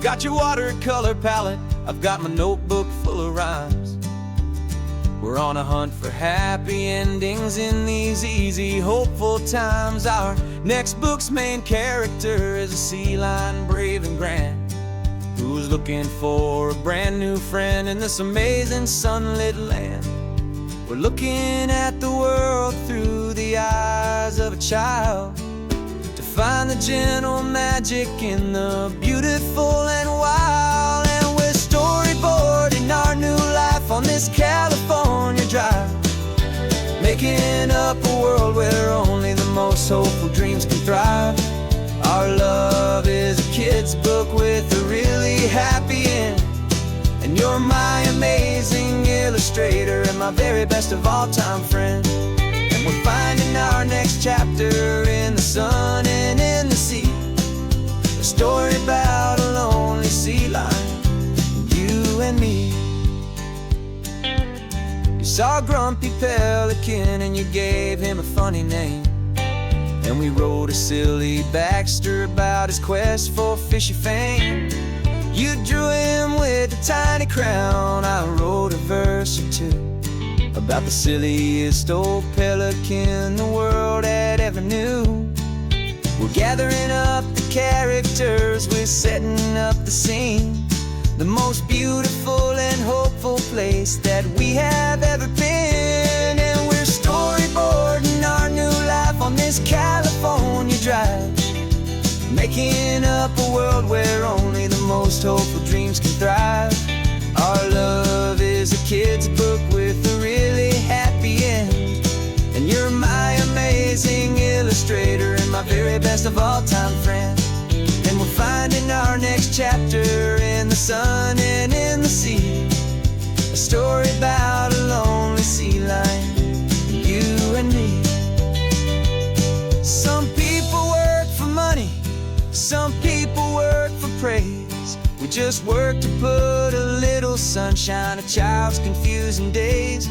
got your watercolor palette, I've got my notebook full of rhymes. We're on a hunt for happy endings in these easy, hopeful times. Our next book's main character is a sea lion, brave and grand, who's looking for a brand new friend in this amazing sunlit land. We're looking at the world through the eyes of a child, to find the gentle magic in the beautiful and wild. And we're storyboarding our new life on this California drive, making up a world where only the most hopeful dreams can thrive. Our love is a kid's book with a really happy end, and you're my amazing illustrator and my very best of all-time friend. And we're finding our next chapter in the sun and in the sea, a story about a lonely sea lion, you and me. You saw a grumpy pelican and you gave him a funny name, and we wrote a silly Baxter about his quest for fishy fame. You drew him with a tiny crown, I wrote a verse or two about the silliest old pelican the world had ever knew. We're gathering up the characters, we're setting up the scene, the most beautiful and hopeful place that we have ever been. And we're storyboarding our new life on this California drive, making up a world where only the most hopeful dreams can thrive. Our love is a kid's book with a really happy end, and you're my amazing illustrator and my very best of all-time friend. And we're finding our next chapter in the sun and in the sea, a story about a lonely sea lion, you and me. Some people work for money, some people work for praise. We just work to put a little sunshine in a child's confusing days,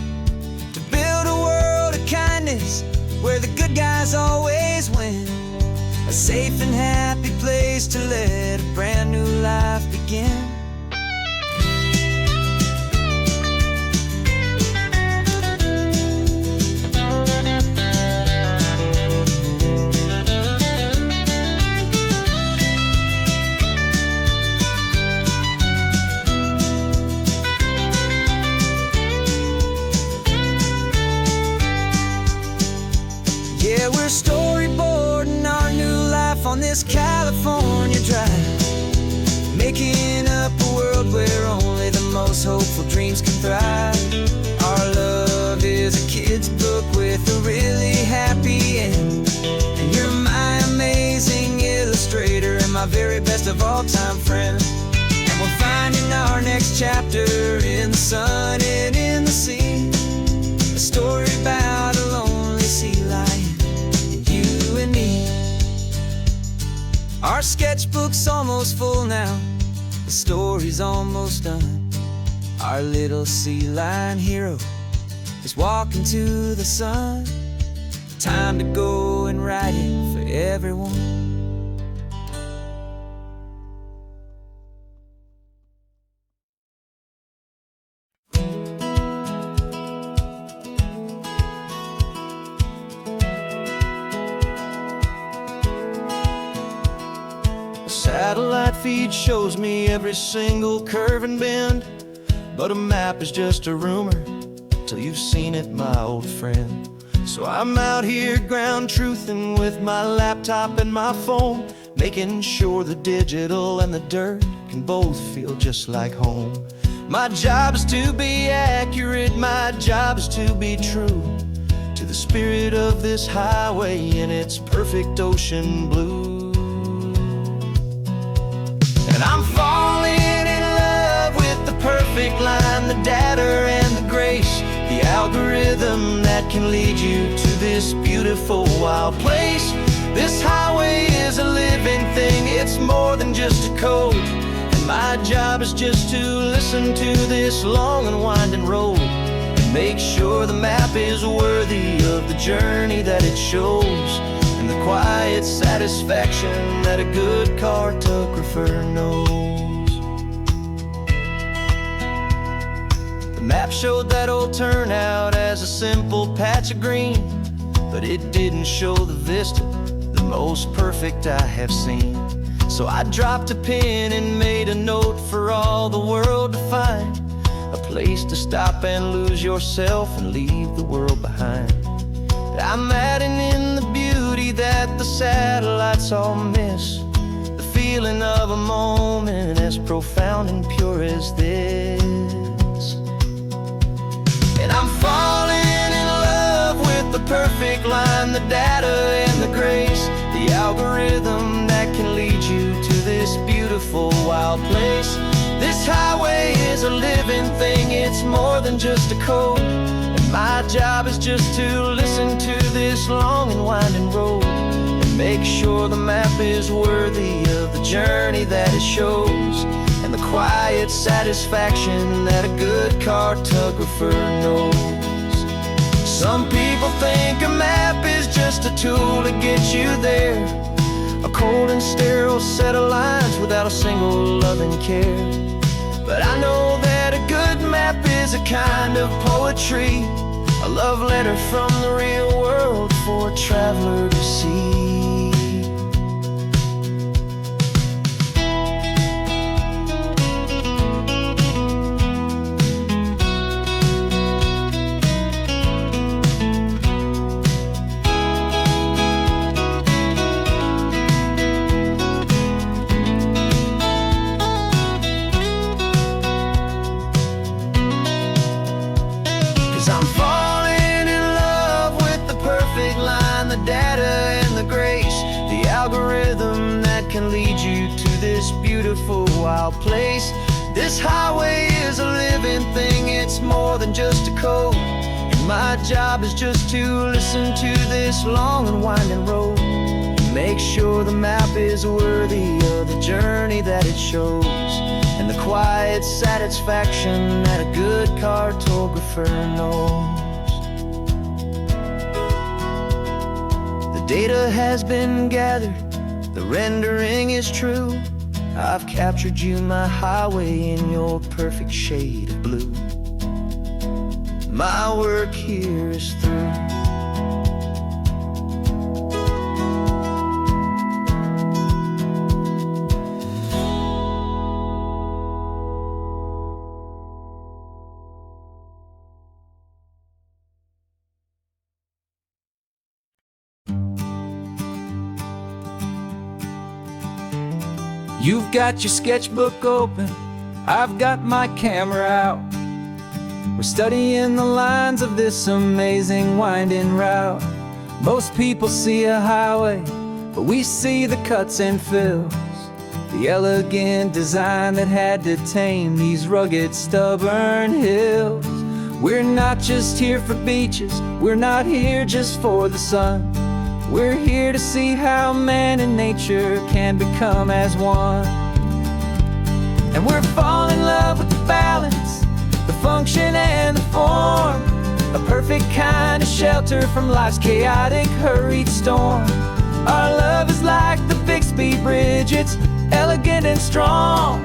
to build a world of kindness where the good guys always win, a safe and happy place to let a brand new life begin. Yeah, we're storyboarding our new life on this California drive, making up a world where only the most hopeful dreams can thrive. Our love is a kid's book with a really happy end, and you're my amazing illustrator and my very best of all-time friend. And we're finding our next chapter in the sun and in the sea, a story about a lonely sea lion, you and me. Our sketchbook's almost full now, the story's almost done. Our little sea lion hero is walking to the sun. Time to go and write it for everyone. Satellite feed shows me every single curve and bend, but a map is just a rumor till you've seen it, my old friend. So I'm out here ground truthing with my laptop and my phone, making sure the digital and the dirt can both feel just like home. My job is to be accurate, my job is to be true to the spirit of this highway in its perfect ocean blue. And I'm falling in love with the perfect line, the data and the grace, the algorithm that can lead you to this beautiful wild place. This highway is a living thing, it's more than just a code, and my job is just to listen to this long and winding road and make sure the map is worthy of the journey that it shows, and the quiet satisfaction that a good cartographer knows. map showed that old turnout as a simple patch of green, but it didn't show the vista, the most perfect I have seen. So I dropped a pin and made a note for all the world to find, a place to stop and lose yourself and leave the world behind. I'm adding in the beauty that the satellites all miss, the feeling of a moment as profound and pure as this. And I'm falling in love with the perfect line, the data and the grace, the algorithm that can lead you to this beautiful wild place. This highway is a living thing, it's more than just a code, and my job is just to listen to this long and winding road and make sure the map is worthy of the journey that it shows, and the quiet satisfaction that a good cartographer knows. Some people think a map is just a tool to get you there, a cold and sterile set of lines without a single loving care. But I know that a good map is a kind of poetry, a love letter from the real world for a traveler to see. 'Cause I'm falling in love with the perfect line, the data and the grace, the algorithm that can lead you to this beautiful wild place. This highway is a living thing, it's more than just a code, and my job is just to listen to this long and winding road and make sure the map is worthy of the journey that it shows, and the quiet satisfaction that a good cartographer knows. The data has been gathered, the rendering is true. I've captured you, my highway, in your perfect shade of blue. My work here is through. You've got your sketchbook open, I've got my camera out. We're studying the lines of this amazing winding route. Most people see a highway, but we see the cuts and fills, the elegant design that had to tame these rugged, stubborn hills. We're not just here for beaches, we're not here just for the sun. We're here to see how man and nature can become as one. And we're falling in love with the balance, the function and the form, a perfect kind of shelter from life's chaotic, hurried storm. Our love is like the Bixby Bridge, it's elegant and strong,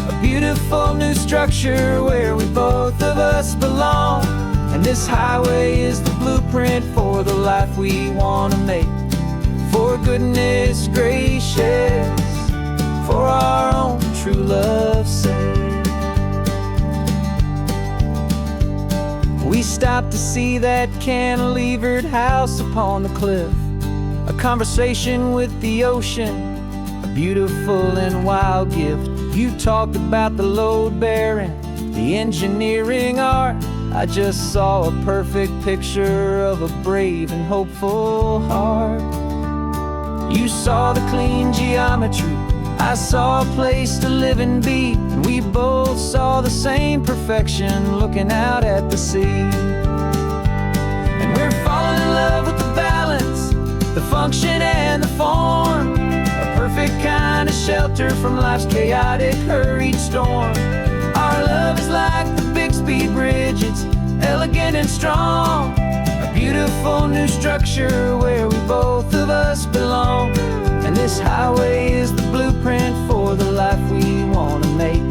a beautiful new structure where we both of us belong. And this highway is the blueprint for the life we want to make. For goodness gracious, for our own true love's sake. We stopped to see that cantilevered house upon the cliff, a conversation with the ocean, a beautiful and wild gift. You talked about the load bearing, the engineering art. I just saw a perfect picture of a brave and hopeful heart. You saw the clean geometry, I saw a place to live and be, and we both saw the same perfection looking out at the sea. And we're falling in love with the balance, the function and the form, a perfect kind of shelter from life's chaotic, hurried storm. Our love is like the Bixby Bridge, it's elegant and strong, a beautiful new structure where we both of us belong. And this highway is the blueprint for the life we want to make.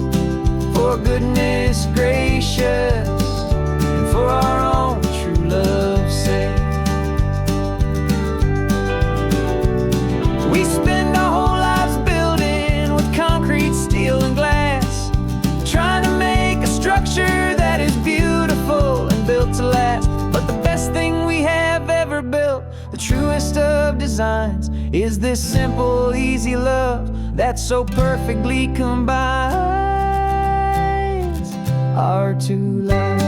For goodness gracious, designs is this simple, easy love that so perfectly combines our two lives.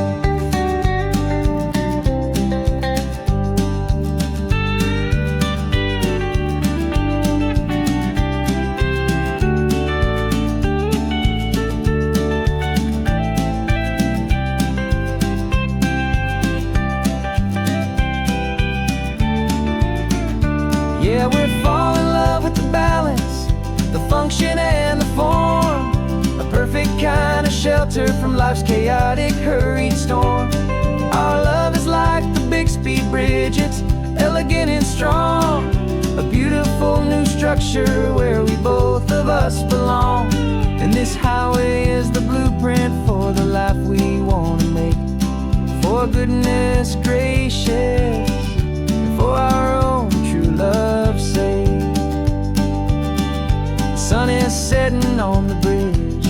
Yeah, we're falling in love with the balance, the function and the form, a perfect kind of shelter from life's chaotic, hurried storm. Our love is like the Bixby Bridge, it's elegant and strong, a beautiful new structure where we both of us belong. And this highway is the blueprint for the life we want to make. For goodness gracious, and for our own true love's sake. The sun is setting on the bridge,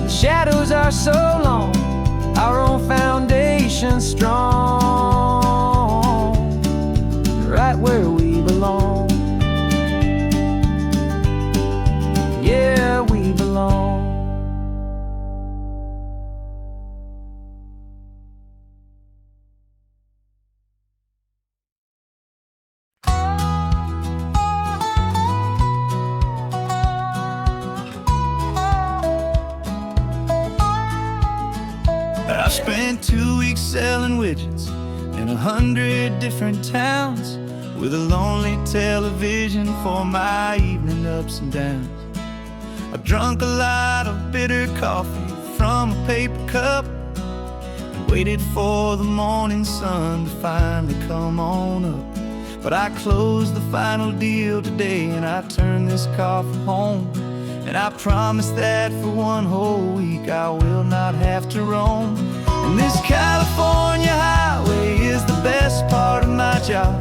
the shadows are so long, our own foundation strong, right where we belong. Yeah, we belong. I spent 2 weeks selling widgets in 100 different towns, with a lonely television for my evening ups and downs. I drank a lot of bitter coffee from a paper cup and waited for the morning sun to finally come on up. But I closed the final deal today and I turned this car from home. And I promise that for one whole week I will not have to roam. And this California highway is the best part of my job.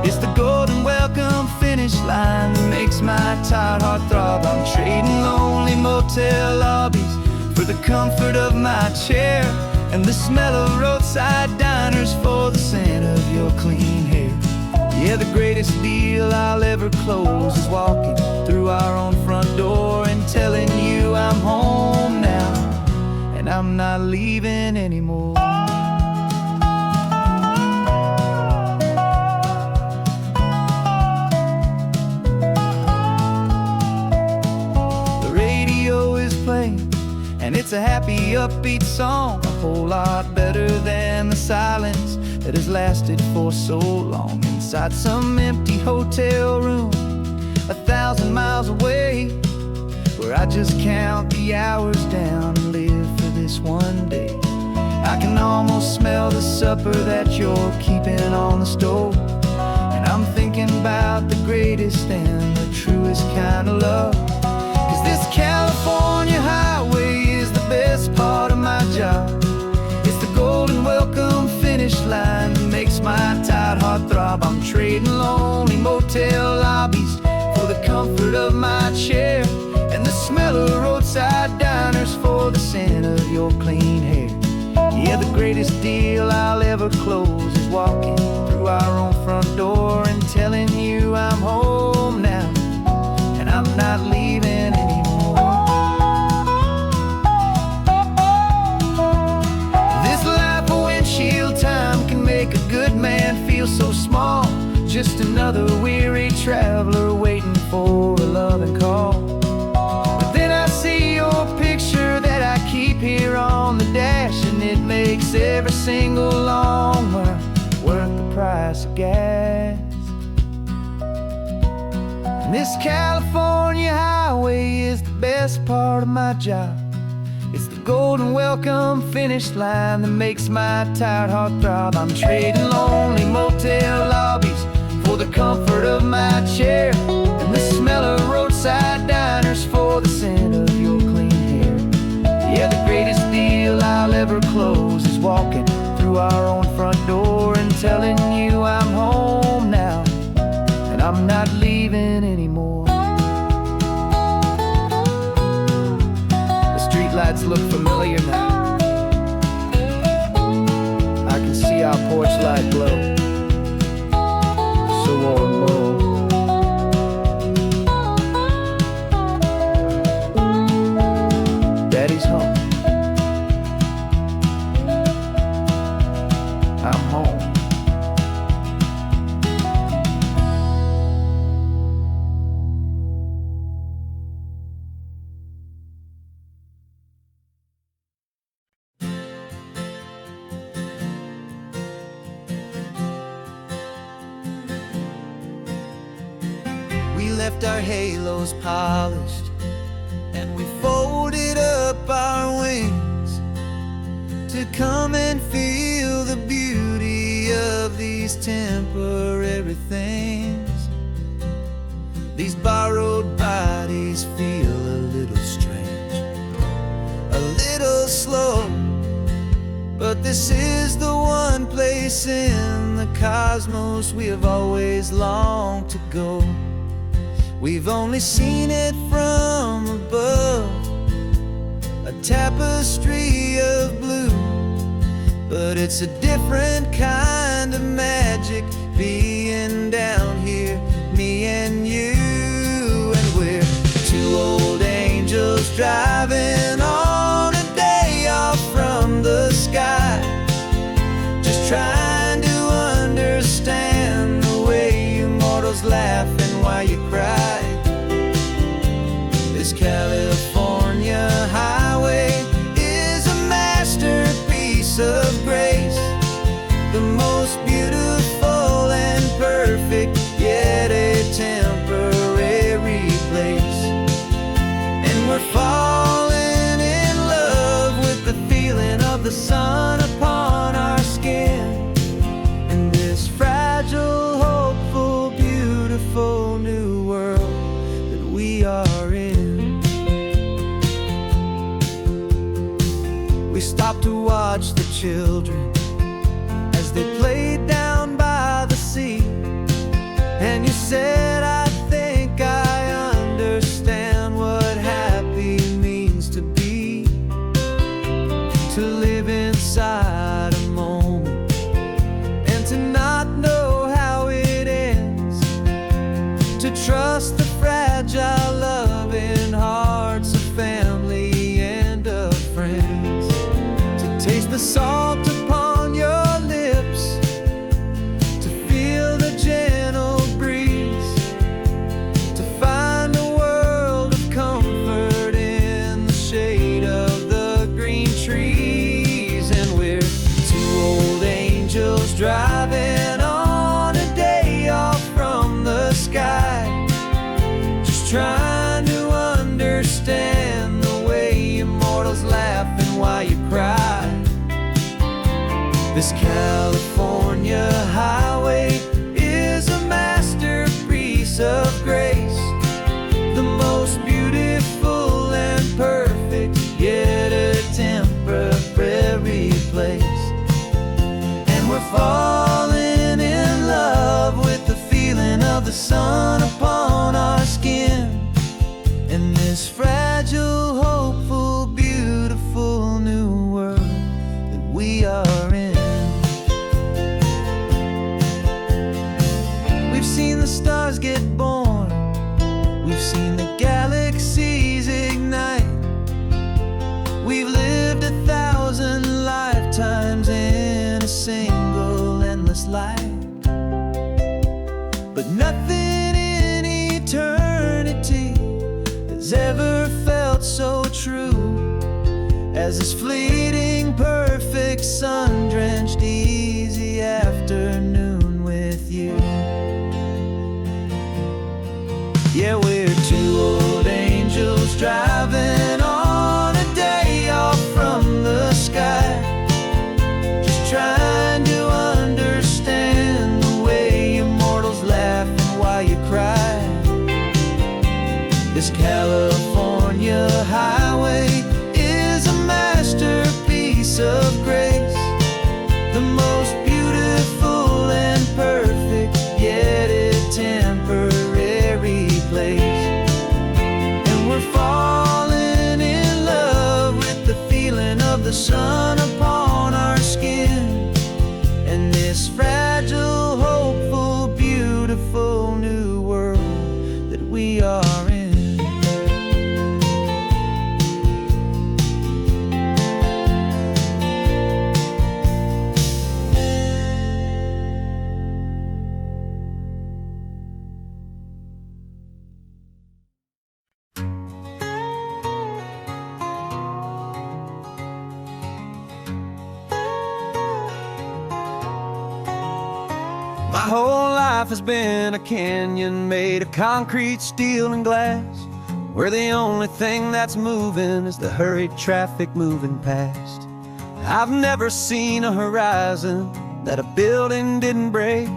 It's the golden welcome finish line that makes my tired heart throb. I'm trading lonely motel lobbies for the comfort of my chair, and the smell of roadside diners for the scent of your clean hair. Yeah, the greatest deal I'll ever close is walking through our own front door and telling you I'm home now, and I'm not leaving anymore. The radio is playing, and it's a happy, upbeat song, a whole lot better than the silence that has lasted for so long. Inside some empty hotel room 1,000 miles away, where I just count the hours down and live for this one day. I can almost smell the supper that you're keeping on the stove, and I'm thinking about the greatest and the truest kind of love. 'Cause this California highway is the best part of my job. It's the golden welcome finish line that makes my tired heart throb. I'm trading lonely motel lobbies for the comfort of my chair, and the smell of roadside diners for the scent of your clean hair. Yeah, the greatest deal I'll ever close is walking through our own front door and telling you I'm home now, and I'm not leaving anymore. This life of windshield time can make a good man feel so small, just another weary traveler waiting for a loving call. But then I see your picture that I keep here on the dash, and it makes every single long mile worth the price of gas. And this California highway is the best part of my job. It's the golden welcome finish line that makes my tired heart throb. I'm trading lonely motel lobbies for the comfort of my chair, and the smell of roadside diners for the scent of your clean hair. Yeah, the greatest deal I'll ever close is walking through our own front door and telling you I'm home now, and I'm not leaving anymore. The streetlights look familiar now. I can see our porch light glow, so warm, bold. left our halos polished, and we folded up our wings to come and feel the beauty of these temporary things. These borrowed bodies feel a little strange, a little slow, but this is the one place in the cosmos we have always longed to go. We've only seen it from above, a tapestry of blue, but it's a different kind of magic being down here, me and you. And we're two old angels driving on a day off from the sky, just trying to understand the way you mortals laugh and why you cry. This California highway is a masterpiece of grace, the most beautiful and perfect, yet a temporary place. And we're falling in love with the feeling of the sun upon our skin, in this fragile, hopeful, beautiful new world that we are in. We stopped to watch the children as they played down by the sea, and you said, I think I understand what happy means to be, to live inside a moment and to not know how it ends, to trust the fragile loving hearts of family and of friends, to taste the salt upon your lips, to feel the gentle breeze, to find a world of comfort in the shade of the green trees. And we're two old angels driving on a day off from the sky, just trying to understand the way immortals laugh and why you cry. This California highway is a masterpiece of grace, the most beautiful and perfect, yet a temporary place. And we're falling in love with the feeling of the sun upon our skin, in this fragile, hopeful, beautiful new world that we are in. We've seen the stars get born, we've seen the galaxies ignite, we've lived 1,000 lifetimes in a single endless life, but nothing in eternity has ever felt so true as this fleeting, perfect, sun-drenched, easy afternoon with you. Yeah, we're two old angels driving on a day off from the sky, just trying to understand the way immortals laugh and why you cry. This California highway is a masterpiece of grace, the most beautiful and perfect, yet a temporary place. And we're falling in love with the feeling of the sun upon our skin, and this fragile, hopeful, beautiful new world that we are in. whole life has been a canyon made of concrete, steel, and glass, where the only thing that's moving is the hurried traffic moving past. I've never seen a horizon that a building didn't break,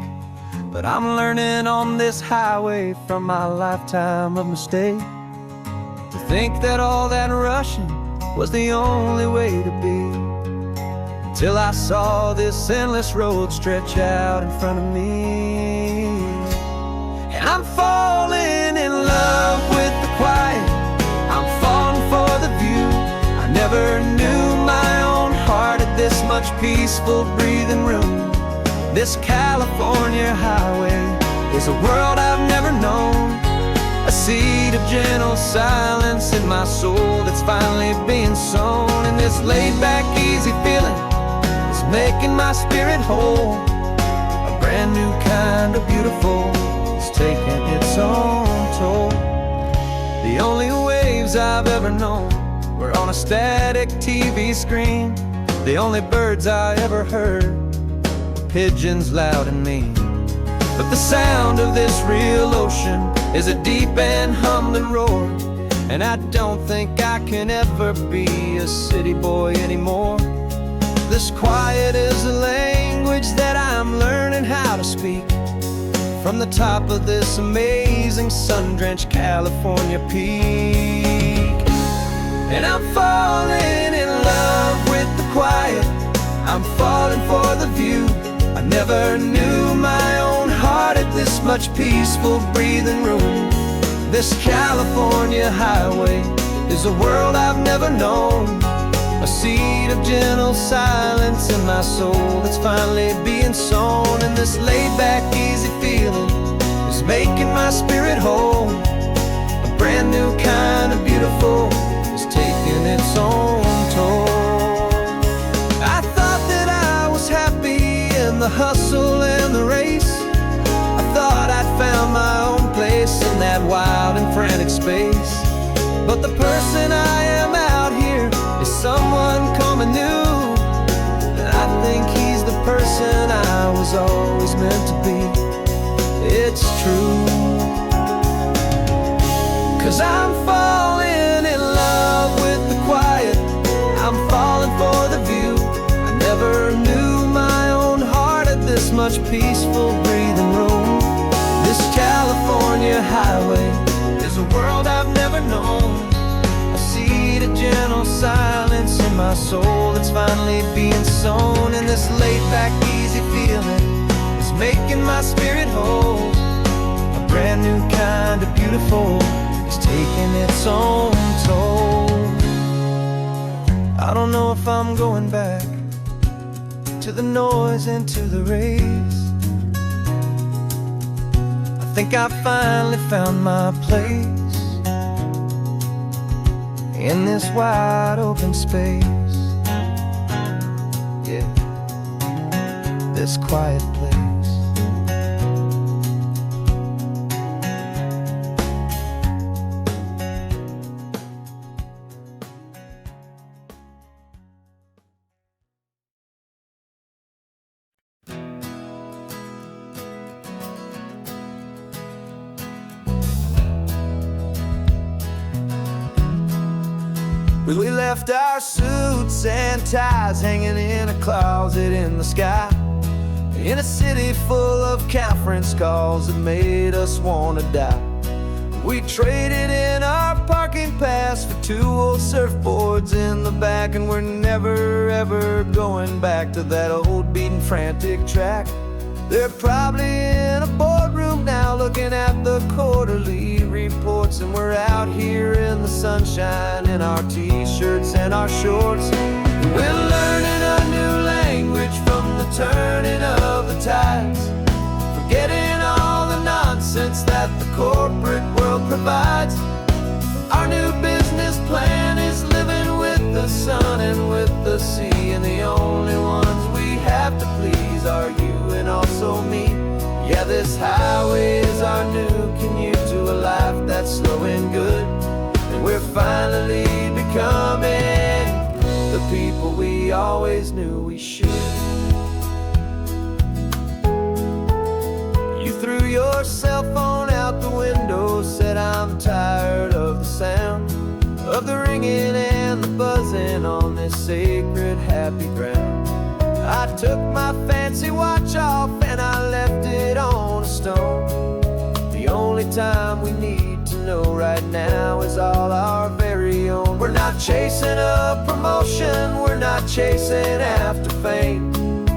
but I'm learning on this highway from my lifetime of mistakes to think that all that rushing was the only way to be, till I saw this endless road stretch out in front of me. And I'm falling in love with the quiet, I'm falling for the view. I never knew my own heart had this much peaceful breathing room. This California highway is a world I've never known, a seed of gentle silence in my soul that's finally being sown. And this laid-back, easy feeling is making my spirit whole. A brand new kind of beautiful is taking its own toll. The only waves I've ever known were on a static TV screen. The only birds I ever heard were pigeons loud and mean. But the sound of this real ocean is a deep and humbling roar, and I don't think I can ever be a city boy anymore. This quiet is a language that I'm learning how to speak from the top of this amazing sun-drenched California peak. And I'm falling in love with the quiet, I'm falling for the view. I never knew my own heart had this much peaceful breathing room. This California highway is a world I've never known, a seed of gentle silence in my soul that's finally being sown. And this laid-back, easy feeling is making my spirit whole. A brand new kind of beautiful is taking its own toll. I thought that I was happy in the hustle and the race. I thought I'd found my own place in that wild and frantic space. But the person I am out here is someone coming new, and I think he's the person I was always meant to be. It's true, 'cause I'm falling in love with the quiet, I'm falling for the view. I never knew my own heart had this much peaceful breathing room. This California highway is a world I've never known, a seed of gentle silence in my soul that's finally being sown. And this laid-back, easy feeling is making my spirit whole. A brand new kind of beautiful is taking its own toll. I don't know if I'm going back to the noise and to the race. I think I finally found my place in this wide open space. Yeah, this quiet place. We left our suits and ties hanging in a closet in the sky, in a city full of conference calls that made us wanna die. We traded in our parking pass for 2 old surfboards in the back, and we're never ever going back to that old beaten frantic track. They're probably in a boardroom now looking at the quarterly reports, and we're out here in the sunshine in our t-shirts and our shorts. We're learning a new language from the turning of the tides, forgetting all the nonsense that the corporate world provides. Our new business plan is living with the sun and with the sea, and the only ones we have to please are you and also me. Yeah, this highway is our new commute to a life that's slow and good, and we're finally becoming the people we always knew we should. your cell phone out the window, said I'm tired of the sound of the ringing and the buzzing on this sacred happy ground. I took my fancy watch off and I left it on a stone. The only time we need to know right now is all our very own. We're not chasing a promotion, we're not chasing after fame.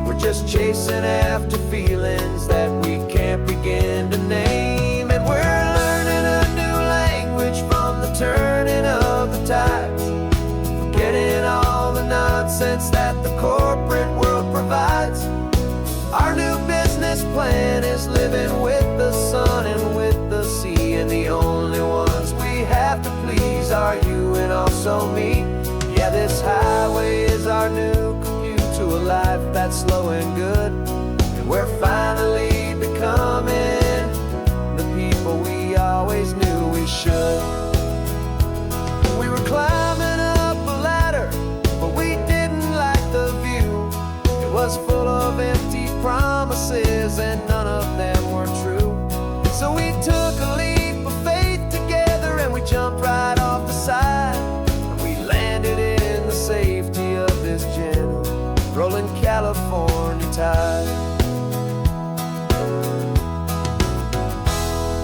We're just chasing after feelings that we can't begin to name. And we're learning a new language from the turning of the tides, forgetting all the nonsense that the corporate world provides. Our new business plan is living with the sun and with the sea, and the only ones we have to please are you and also me. Yeah, this highway is our new commute to a life that's slow and good, and we're finally becoming the people we always knew we should. We were climbing up a ladder, but we didn't like the view. It was full of empty promises and none of them were true. So we took a leap of faith together and we jumped right off the side, and we landed in the safety of this gentle rolling California tide.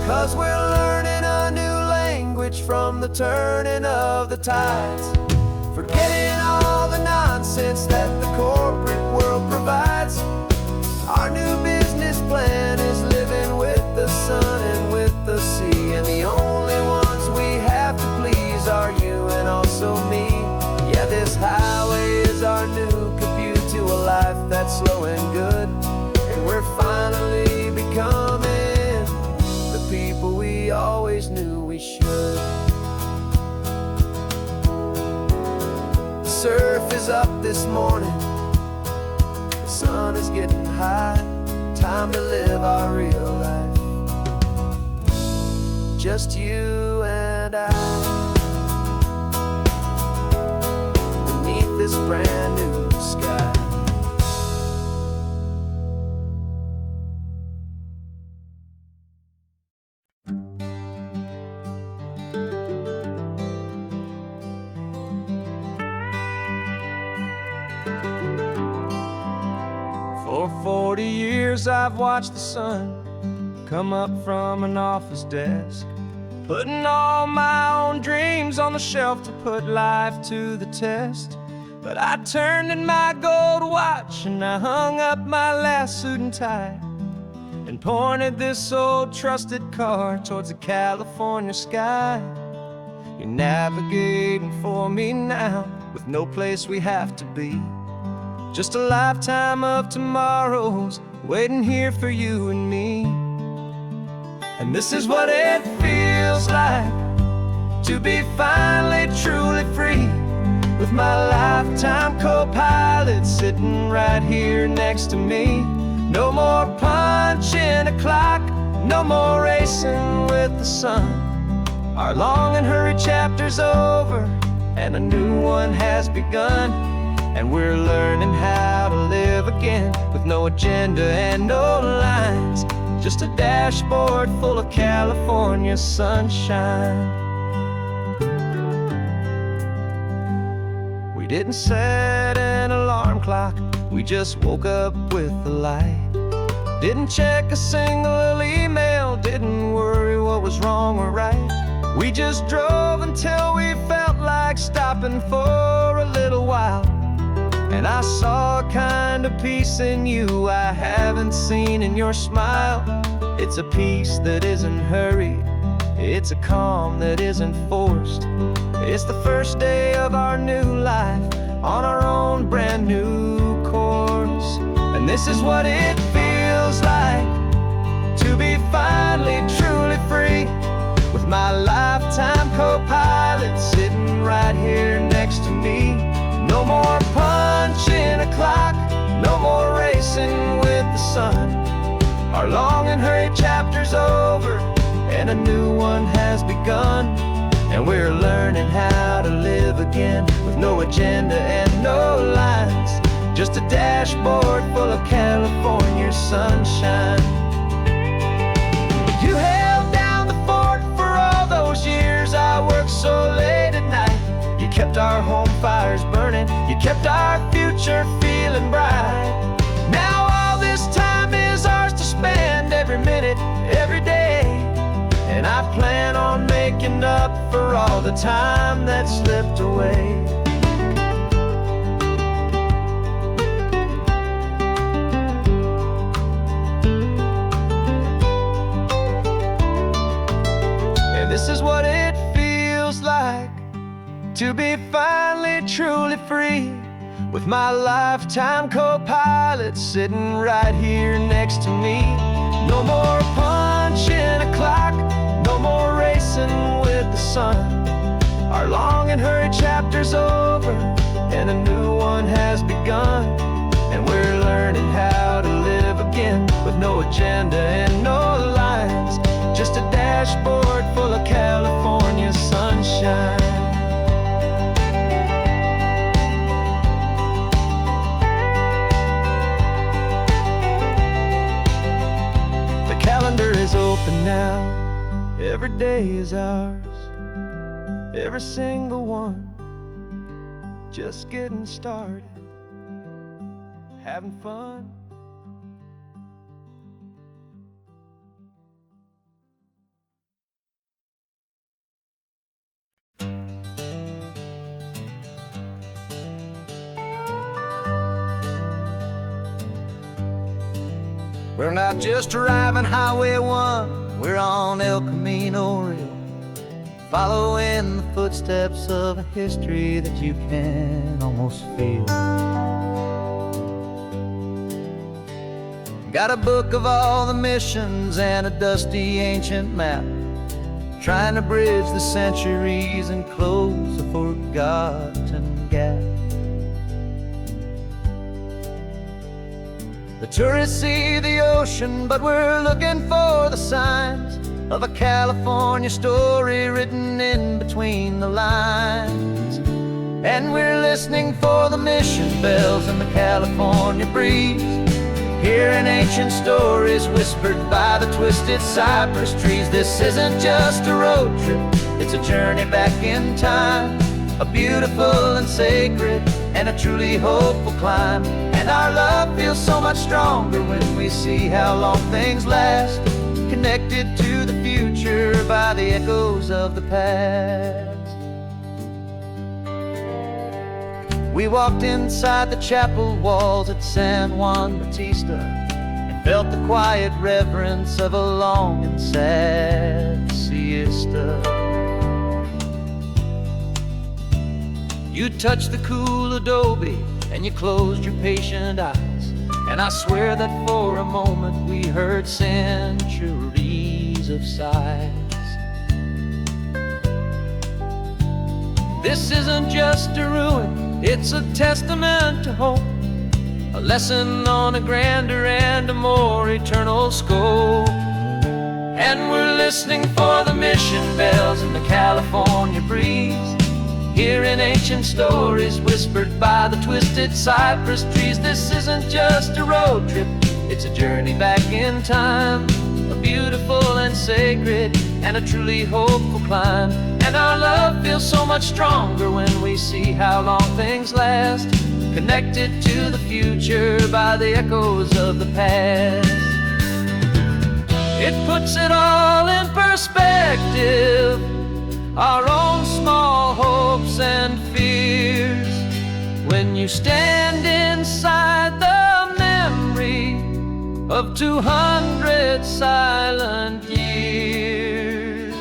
'Cause we're learning a new language from the turning of the tides, forgetting all the nonsense that the corporate world provides. Our new business plan is living with the sun and with the sea, and the only ones we have to please are you and also me. Yeah, this highway is our new commute to a life that's slow and good, and we're finally becoming the people we always knew we should. The surf is up this morning, the sun is getting high, time to live our real life, just you and I, beneath this brand new sky. For 40 years I've watched the sun come up from an office desk, putting all my own dreams on the shelf to put life to the test. But I turned in my gold watch and I hung up my last suit and tie, and pointed this old trusted car towards the California sky. You're navigating for me now with no place we have to be, just a lifetime of tomorrows waiting here for you and me. And this is what it feels like to be finally truly free, with my lifetime co-pilot sitting right here next to me. No more punching a clock, no more racing with the sun. Our long and hurried chapter's over and a new one has begun, and we're learning how to live again with no agenda and no lines, just a dashboard full of California sunshine. We didn't set an alarm clock, we just woke up with the light. Didn't check a single email, didn't worry what was wrong or right. We just drove until we felt like stopping for a little while. And I saw a kind of peace in you I haven't seen in your smile. It's a peace that isn't hurried, it's a calm that isn't forced. It's the first day of our new life on our own brand new course. And this is what it feels like to be finally truly free, with my lifetime co-pilot sitting right here next to me. No more punching a clock, no more racing with the sun. Our long and hurried chapter's over and a new one has begun, and we're learning how to live again with no agenda and no lines, just a dashboard full of California sunshine. future feeling bright. Now all this time is ours to spend, every minute, every day. And I plan on making up for all the time that slipped away. And this is what it feels like to be finally truly free, with my lifetime co-pilot sitting right here next to me. No more punching a clock, no more racing with the sun. Our long and hurried chapter's over, and a new one has begun. And we're learning how to live again, with no agenda and no lines, just a dashboard full of California sunshine. Calendar is open now, every day is ours, every single one, just getting started, having fun. We're not just driving Highway 1, we're on El Camino Real, following the footsteps of a history that you can almost feel. Got a book of all the missions and a dusty ancient map, trying to bridge the centuries and close a forgotten gap. The tourists see the ocean, but we're looking for the signs of a California story written in between the lines. And we're listening for the mission bells in the California breeze, hearing ancient stories whispered by the twisted cypress trees. This isn't just a road trip, it's a journey back in time, a beautiful and sacred and a truly hopeful climb. And our love feels so much stronger when we see how long things last, connected to the future by the echoes of the past. We walked inside the chapel walls at San Juan Bautista and felt the quiet reverence of a long and sad siesta. You touched the cool adobe and you closed your patient eyes, and I swear that for a moment we heard centuries of sighs. This isn't just a ruin, it's a testament to hope, a lesson on a grander and a more eternal scope. And we're listening for the mission bells in the California breeze, hearing ancient stories whispered by the twisted cypress trees. This isn't just a road trip, it's a journey back in time, a beautiful and sacred and a truly hopeful climb. And our love feels so much stronger when we see how long things last, connected to the future by the echoes of the past. It puts it all in perspective, our own small hopes and fears, when you stand inside the memory of 200 silent years.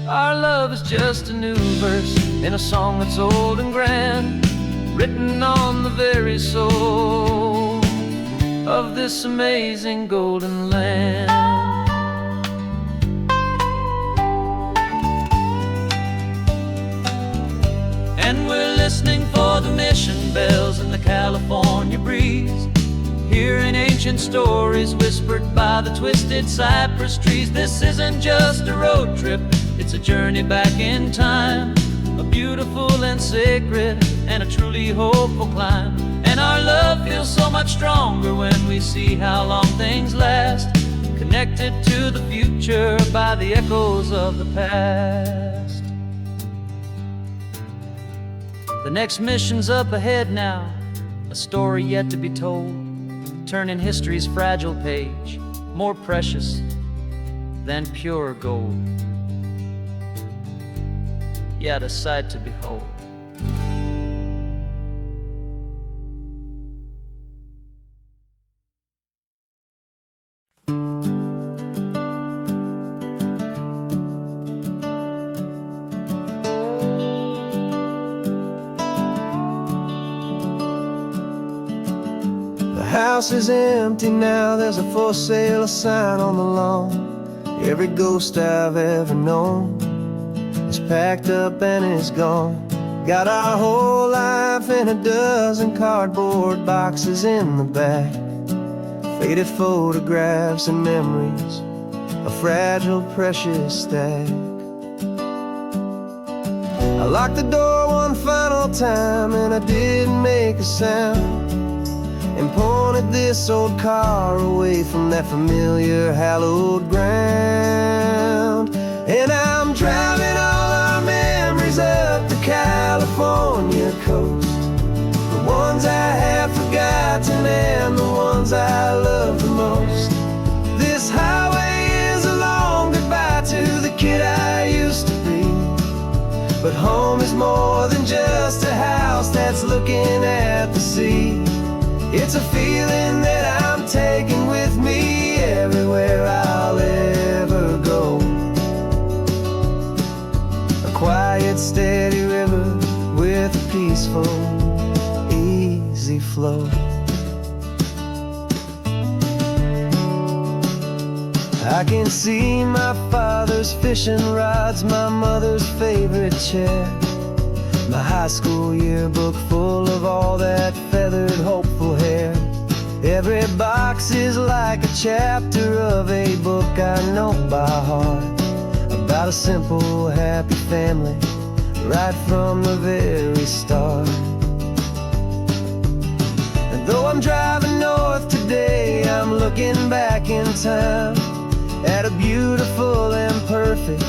Our love is just a new verse in a song that's old and grand, written on the very soul of this amazing golden land. And we're listening for the mission bells in the California breeze, hearing ancient stories whispered by the twisted cypress trees. This isn't just a road trip, it's a journey back in time, a beautiful and sacred and a truly hopeful climb. And our love feels so much stronger when we see how long things last, connected to the future by the echoes of the past. The next mission's up ahead now, a story yet to be told, turning history's fragile page, more precious than pure gold, yet a sight to behold. The house is empty now, there's a for sale sign on the lawn. Every ghost I've ever known is packed up and is gone. Got our whole life in a dozen cardboard boxes in the back, faded photographs and memories, a fragile, precious stack. I locked the door one final time and I didn't make a sound, and pointed this old car away from that familiar hallowed ground. And I'm driving all our memories up the California coast, the ones I have forgotten and the ones I love the most. This highway is a long goodbye to the kid I used to be, but home is more than just a house that's looking at the sea. It's a feeling that I'm taking with me everywhere I'll ever go. A quiet, steady river with a peaceful, easy flow. I can see my father's fishing rods, my mother's favorite chair, my high school yearbook full of all that feathered, hopeful hair. Every box is like a chapter of a book I know by heart, about a simple, happy family right from the very start. And though I'm driving north today, I'm looking back in time at a beautiful and perfect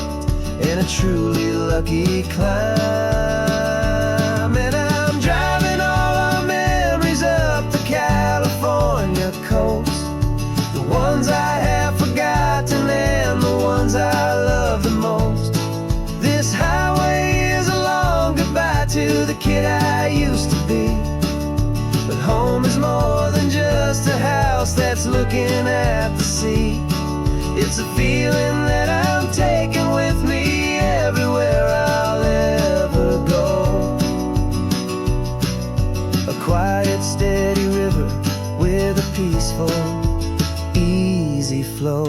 and a truly lucky climb. And I'm driving all our memories up the California coast, the ones I have forgotten and the ones I love the most. This highway is a long goodbye to the kid I used to be, but home is more than just a house that's looking at the sea. It's a feeling that I'm taking with me everywhere I'll ever go. A quiet, steady river with a peaceful, easy flow.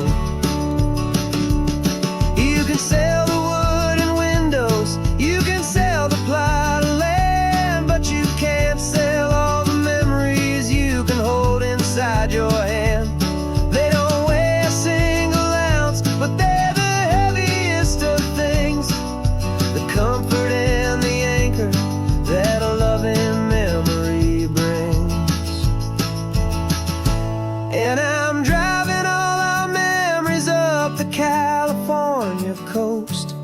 You can sail the wooden windows, you can sail the plot of land, but you can't sail all the memories you can hold inside your hand. They don't weigh a single ounce, but they're the heaviest of things, the comfort and the anchor that a loving memory brings. And I'm driving all our memories up the California coast,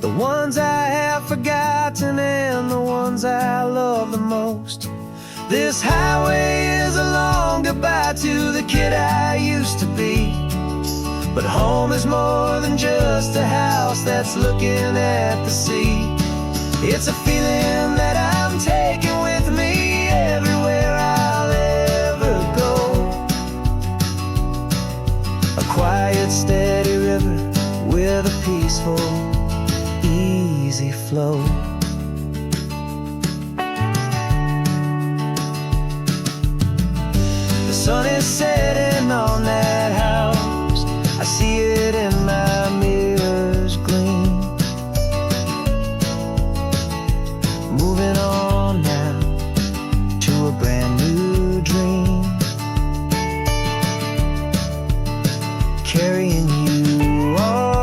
the ones I have forgotten and the ones I love the most. This highway is a long goodbye to the kid I used to be, but home is more than just a house that's looking at the sea. It's a feeling that I'm taking with me everywhere I'll ever go. A quiet, steady river with a peaceful, easy flow. The sun is setting on that house, I see it in my mirror's gleam. Moving on now to a brand new dream, carrying you all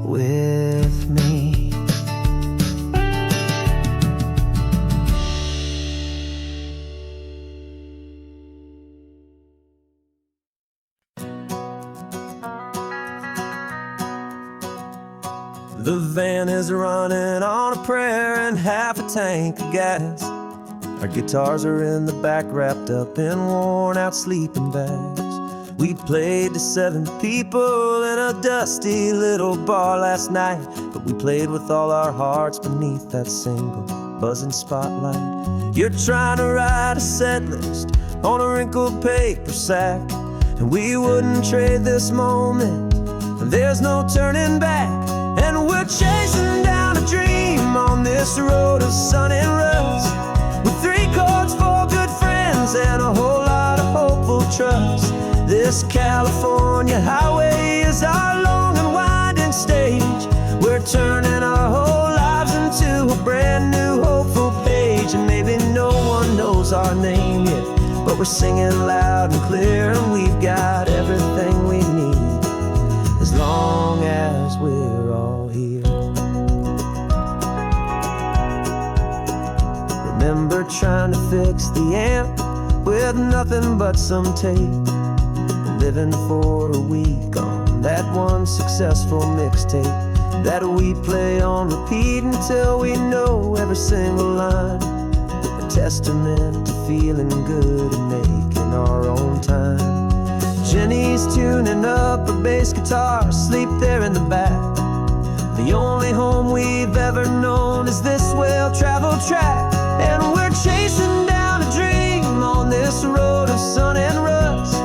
with me. The van is running on a prayer and half a tank of gas. Our guitars are in the back, wrapped up in worn-out sleeping bags. We played to 7 people in a dusty little bar last night, but we played with all our hearts beneath that single buzzing spotlight. You're trying to write a set list on a wrinkled paper sack, and we wouldn't trade this moment. There's no turning back, and we're chasing down a dream on this road of sun and rust, with 3 chords, 4 good friends, and a whole lot of hopeful trust. This California highway is our long and winding stage. We're turning our whole lives into a brand new hopeful page. And maybe no one knows our name yet, but we're singing loud and clear, and we've got everything we need, as long as we're all here. Remember trying to fix the amp with nothing but some tape, living for a week on that one successful mixtape that we play on repeat until we know every single line. A testament to feeling good and making our own time. Jenny's tuning up her bass guitar, asleep there in the back. The only home we've ever known is this well-traveled track, and we're chasing down a dream on this road of sun and rust,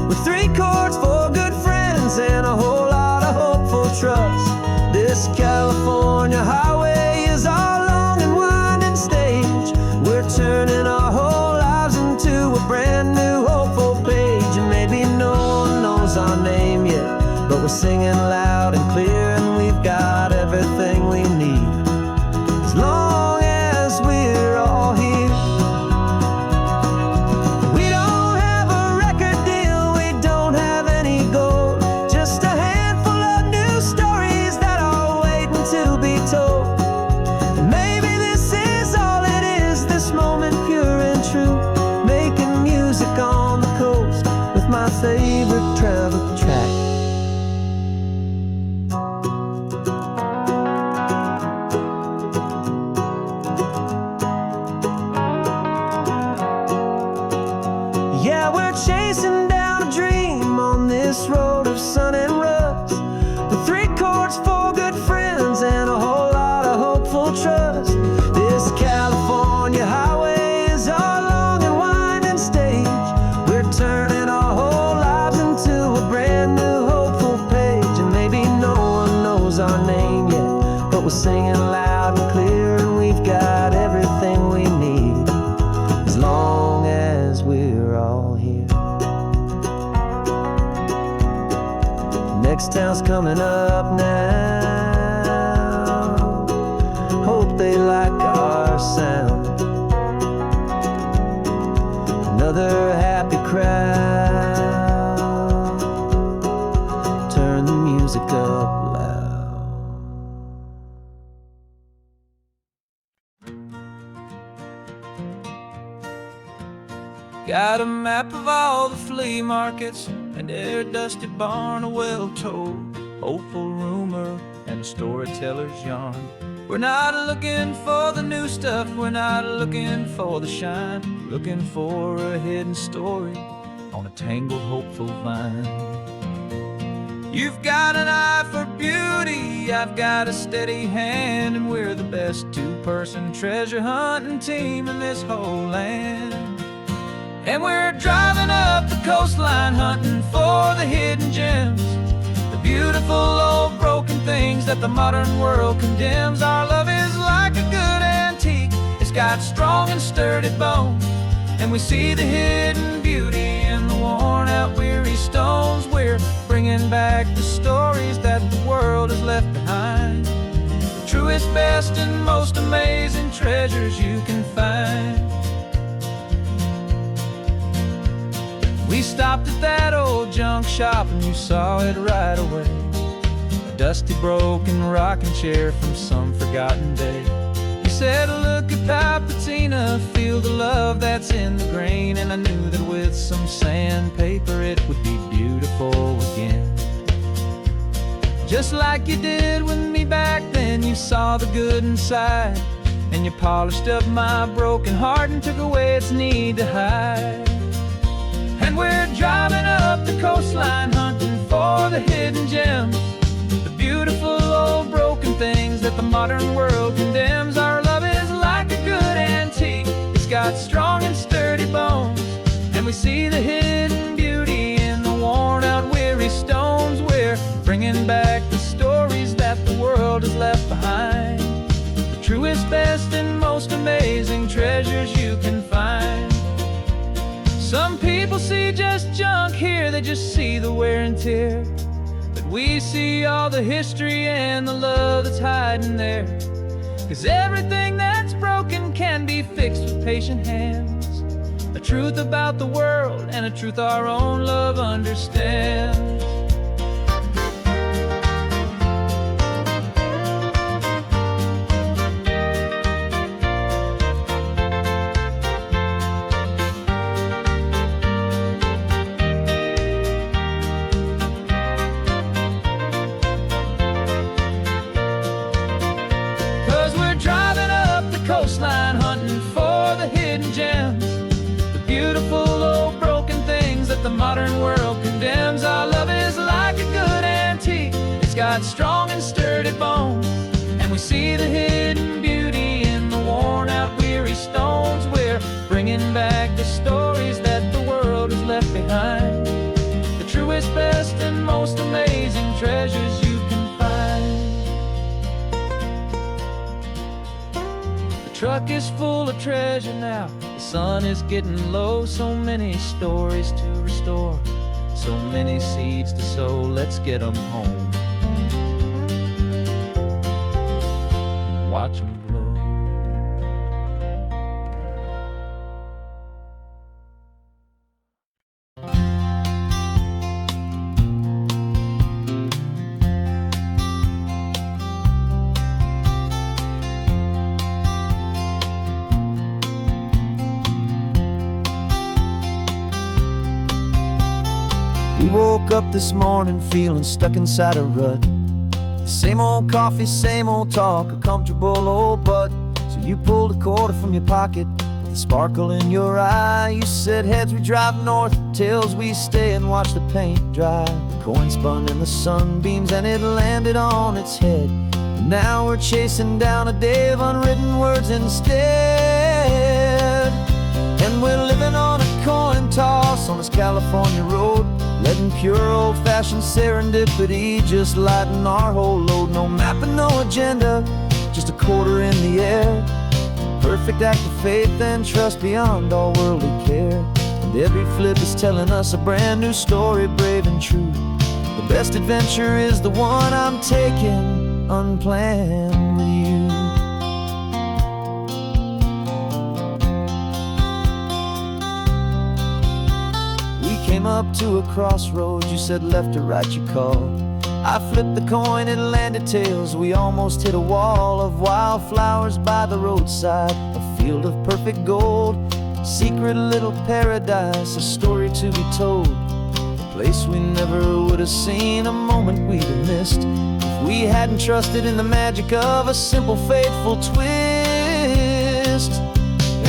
with 3 chords, 4 good friends, and a whole lot of hopeful trust. This California highway is our long and winding stage. We're turning our whole lives into a brand new hopeful page. And maybe no one knows our name yet, but we're singing loud and clear, and we've got everything we need, as long as we're all here. My favorite travel track. Yeah, we're chasing down a dream on this road of sun and rust, with 3 chords, 4 good friends, and a whole lot of hopeful trust. This California highway is our long and winding stage. We're turning our whole lives into a brand new hopeful page. And maybe no one knows our name yet, but we're singing loud and clear, and we've got everything we need, as long as we're all here. Next town's coming up now. Hope they like our sound. Another happy crowd. Turn the music up loud. Got a map of all the flea markets, and their dusty barn, a well-told hopeful rumor, and a storyteller's yarn. We're not looking for the new stuff, we're not looking for the shine, looking for a hidden story on a tangled hopeful vine. You've got an eye for beauty, I've got a steady hand, and we're the best 2-person treasure hunting team in this whole land. And we're driving up the coastline hunting for the hidden gems, the beautiful old broken things that the modern world condemns. Our love is like a good antique, it's got strong and sturdy bones, and we see the hidden beauty in the worn out weary stones. We're bringing back the stories that the world has left behind, the truest, best, and most amazing treasures you can find. We stopped at that old junk shop and you saw it right away, a dusty broken rocking chair from some forgotten day. You said, look at Papatina, feel the love that's in the grain, and I knew that with some sandpaper it would be beautiful again, just like you did with me back then. you saw the good inside, and you polished up my broken heart and took away its need to hide. And we're driving up the coastline, hunting for the hidden gems, the beautiful old broken things that the modern world condemns. Our love is like a good antique, it's got strong and sturdy bones, and we see the hidden beauty in the worn out weary stones. We're bringing back the stories that the world has left behind, the truest, best, and most amazing treasures you can find. Some people see just junk here, they just see the wear and tear, but we see all the history and the love that's hiding there. 'Cause everything that's broken can be fixed with patient hands, a truth about the world and a truth our own love understands. 'Cause we're driving up the coastline, hunting for the hidden gems, the beautiful old broken things that the modern world condemns. Our love is like a good antique, it's got strong and sturdy bones, and we see the hidden beauty in the worn out weary stones. We're bringing back the stories that the world has left behind, the truest, best, and most amazing treasures you can find. The truck is full of treasure now, the sun is getting low. So many stories to restore, so many seeds to sow. Let's get them home, watch them blow. We woke up this morning feeling stuck inside a rut. Same old coffee, same old talk, a comfortable old butt. So you pulled a quarter from your pocket with a sparkle in your eye. You said heads we drive north, tails we stay and watch the paint dry. The coin spun in the sunbeams and it landed on its head. And now we're chasing down a day of unwritten words instead. And we're living on a coin toss on this California road, letting pure old-fashioned serendipity just lighten our whole load. No map and no agenda, just a quarter in the air. Perfect act of faith and trust beyond all worldly care. And every flip is telling us a brand new story, brave and true. The best adventure is the one I'm taking unplanned with you. Came up to a crossroads, you said left or right you called. I flipped the coin, it landed tails. We almost hit a wall of wildflowers by the roadside, a field of perfect gold, secret little paradise, a story to be told, a place we never would have seen, a moment we'd have missed if we hadn't trusted in the magic of a simple faithful twist.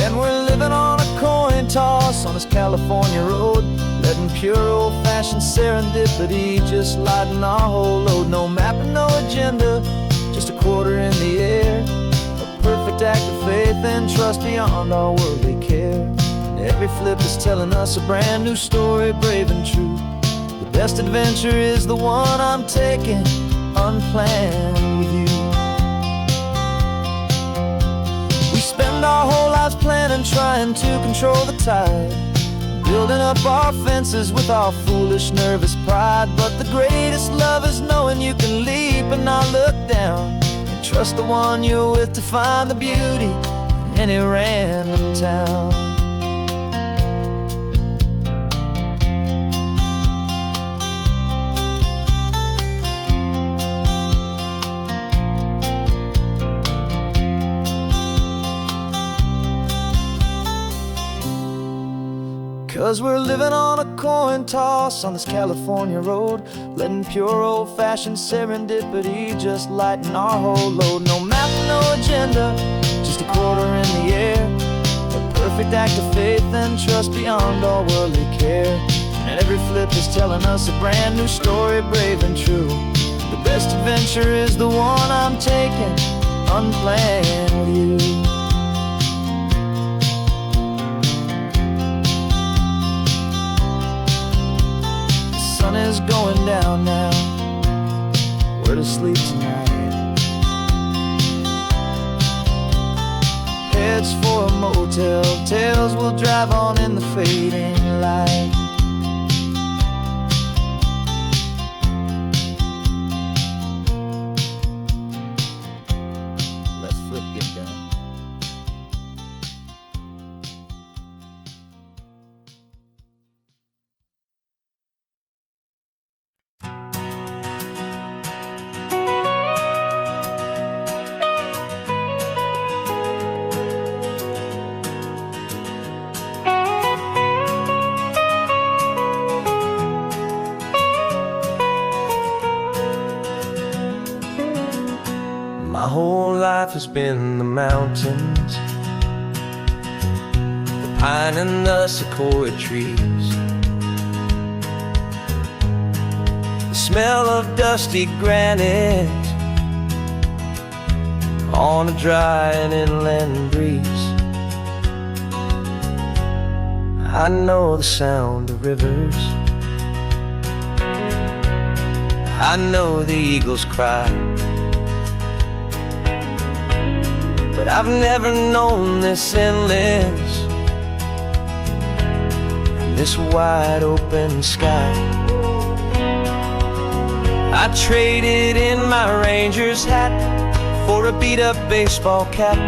And we're living on a coin toss on this California road, letting pure old-fashioned serendipity just lighten our whole load. No map and no agenda, just a quarter in the air. A perfect act of faith and trust beyond our worldly care. And every flip is telling us a brand new story, brave and true. The best adventure is the one I'm taking unplanned with you. We spend our whole lives planning, trying to control the tide, building up our fences with our foolish, nervous pride. But the greatest love is knowing you can leap and not look down, and trust the one you're with to find the beauty in any random town. 'Cause we're living on a coin toss on this California road, letting pure old-fashioned serendipity just lighten our whole load. No map, no agenda, just a quarter in the air, a perfect act of faith and trust beyond all worldly care. And every flip is telling us a brand new story, brave and true. The best adventure is the one I'm taking, unplanned with you. The sun is going down now, we're to sleep tonight. Heads for a motel, tails will drive on in the fading light. My whole life has been the mountains, the pine and the sequoia trees, the smell of dusty granite on a dry and inland breeze. I know the sound of rivers, I know the eagles cry, but I've never known this endless, this wide open sky. I traded in my ranger's hat for a beat-up baseball cap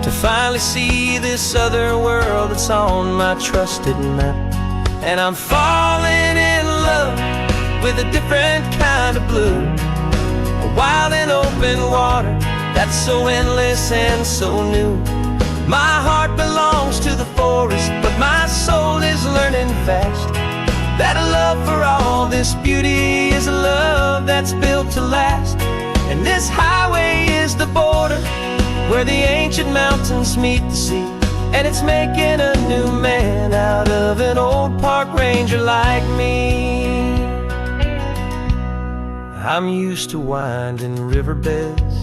to finally see this other world that's on my trusted map. And I'm falling in love with a different kind of blue, a wild and open water that's so endless and so new. My heart belongs to the forest, but my soul is learning fast that a love for all this beauty is a love that's built to last. And this highway is the border where the ancient mountains meet the sea, and it's making a new man out of an old park ranger like me. I'm used to winding riverbeds,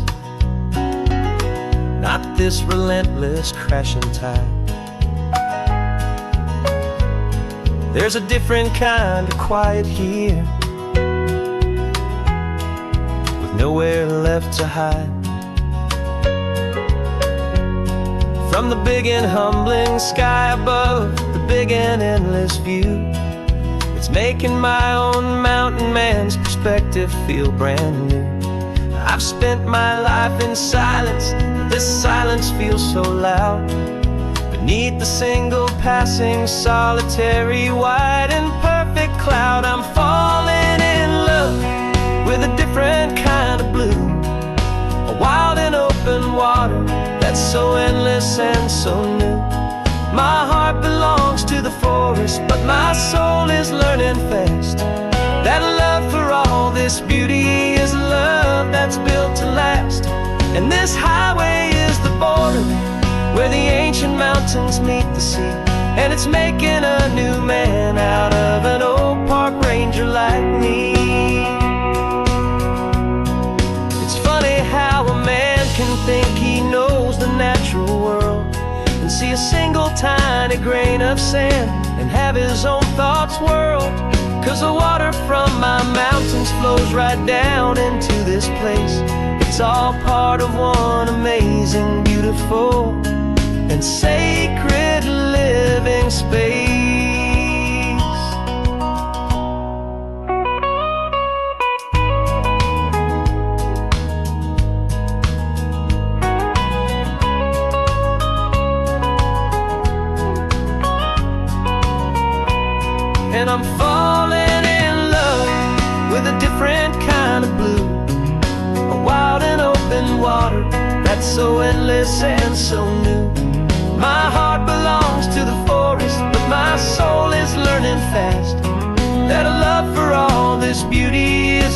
not this relentless crashing tide. There's a different kind of quiet here, with nowhere left to hide. From the big and humbling sky above, the big and endless view, it's making my own mountain man's perspective feel brand new. I've spent my life in silence, this silence feels so loud. Beneath the single passing solitary white and perfect cloud, I'm falling in love with a different kind of blue, a wild and open water that's so endless and so new. My heart belongs to the forest, but my soul is learning fast that love for all this beauty is love that's built to last. And this highway is the border where the ancient mountains meet the sea, and it's making a new man out of an old park ranger like me. It's funny how a man can think he knows the natural world and see a single tiny grain of sand and have his own thoughts whirled. 'Cause the water from my mountains flows right down into this place. It's all part of one amazing, beautiful, and sacred living space. And I'm falling in love with a different kind of blue, a wild and open water that's so endless and so new. My heart belongs to the forest, but my soul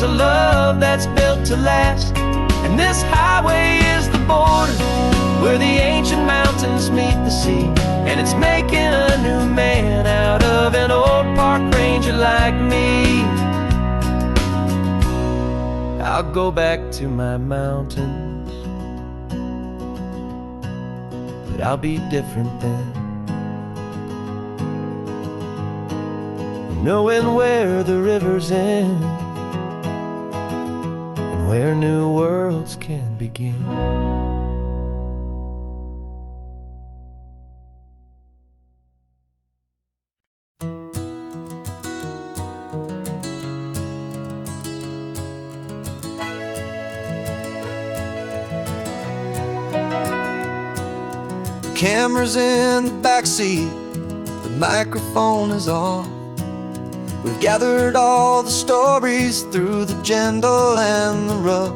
a love that's built to last. And this highway is the border where the ancient mountains meet the sea. And it's making a new man out of an old park ranger like me. I'll go back to my mountains, but I'll be different then, knowing where the rivers end and where new worlds can begin. Camera's in the backseat, the microphone is on. We've gathered all the stories through the gentle and the rough.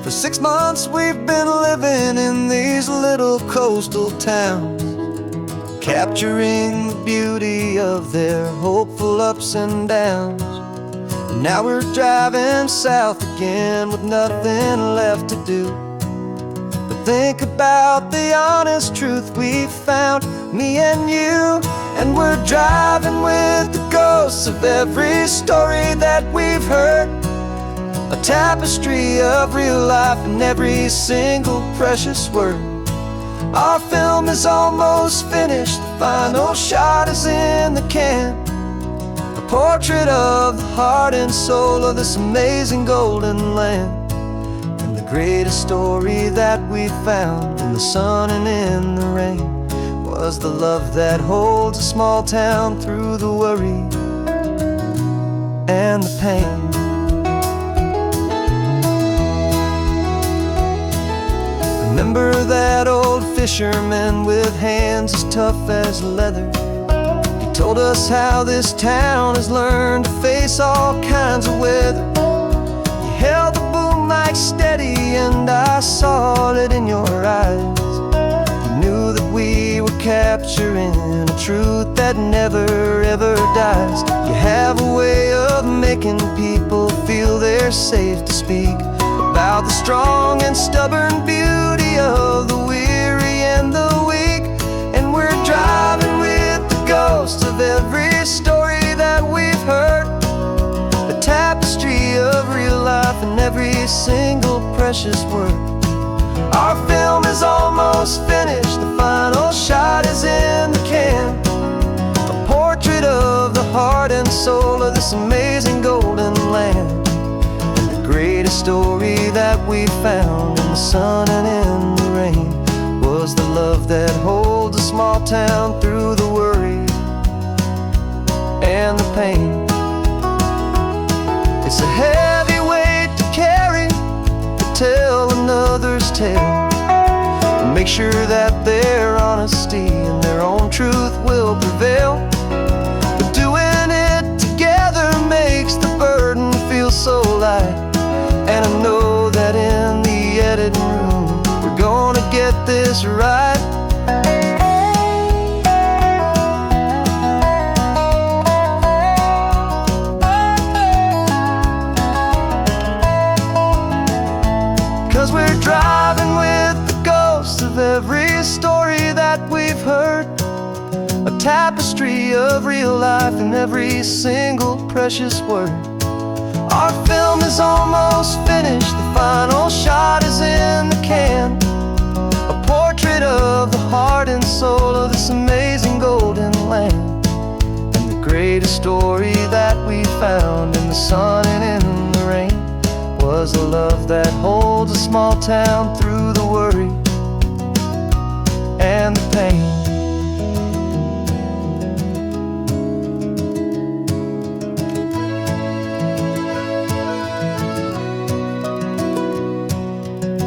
For 6 months we've been living in these little coastal towns, capturing the beauty of their hopeful ups and downs. And now we're driving south again with nothing left to do. Think about the honest truth we found, me and you. And we're driving with the ghosts of every story that we've heard, a tapestry of real life in every single precious word. Our film is almost finished, the final shot is in the can, a portrait of the heart and soul of this amazing golden land. Greatest story that we found in the sun and in the rain was the love that holds a small town through the worry and the pain. Remember that old fisherman with hands as tough as leather? He told us how this town has learned to face all kinds of weather. He held the mic steady and I saw it in your eyes. You knew that we were capturing a truth that never ever dies. You have a way of making people feel they're safe to speak about the strong and stubborn beauty of the weary and the weak. And we're driving with the ghosts of every story that we've heard, a tapestry of real life in every single precious word. Our film is almost finished, the final shot is in the can, a portrait of the heart and soul of this amazing golden land. And the greatest story that we found in the sun and in the rain was the love that holds a small town through the worry and the pain. It's a heavy weight to carry, to tell another's tale, and make sure that their honesty and their own truth will prevail. But doing it together makes the burden feel so light. And I know that in the editing room we're gonna get this right. 'Cause we're driving with the ghosts of every story that we've heard, a tapestry of real life in every single precious word. Our film is almost finished, the final shot is in the can, a portrait of the heart and soul of this amazing golden land. And the greatest story that we found in the sun and in the rain was a love that holds a small town through the worry and the pain.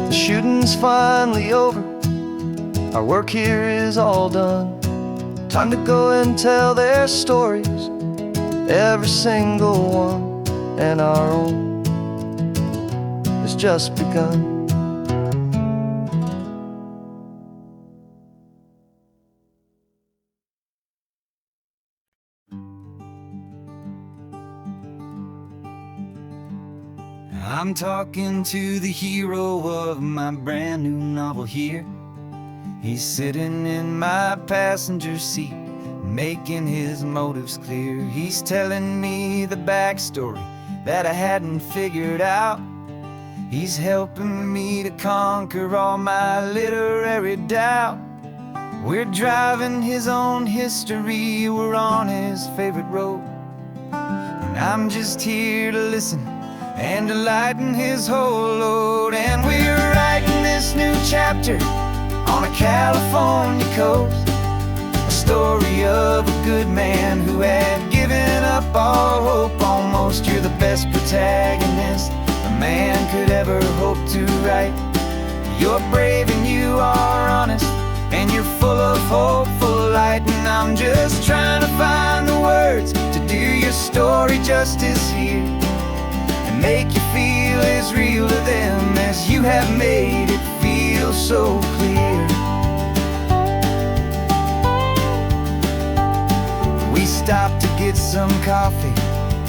The shooting's finally over, our work here is all done. Time to go and tell their stories, every single one, and our own has just begun. I'm talking to the hero of my brand new novel here. He's sitting in my passenger seat, making his motives clear. He's telling me the backstory that I hadn't figured out. He's helping me to conquer all my literary doubt. We're driving his own history, we're on his favorite road, and I'm just here to listen and to lighten his whole load. And we're writing this new chapter on a California coast, a story of a good man who had given up all hope almost. You're the best protagonist a man could ever hope to write. You're brave and you are honest, and you're full of hopeful light. And I'm just trying to find the words to do your story justice here, and make you feel as real to them as you have made it feel so clear. We stopped to get some coffee,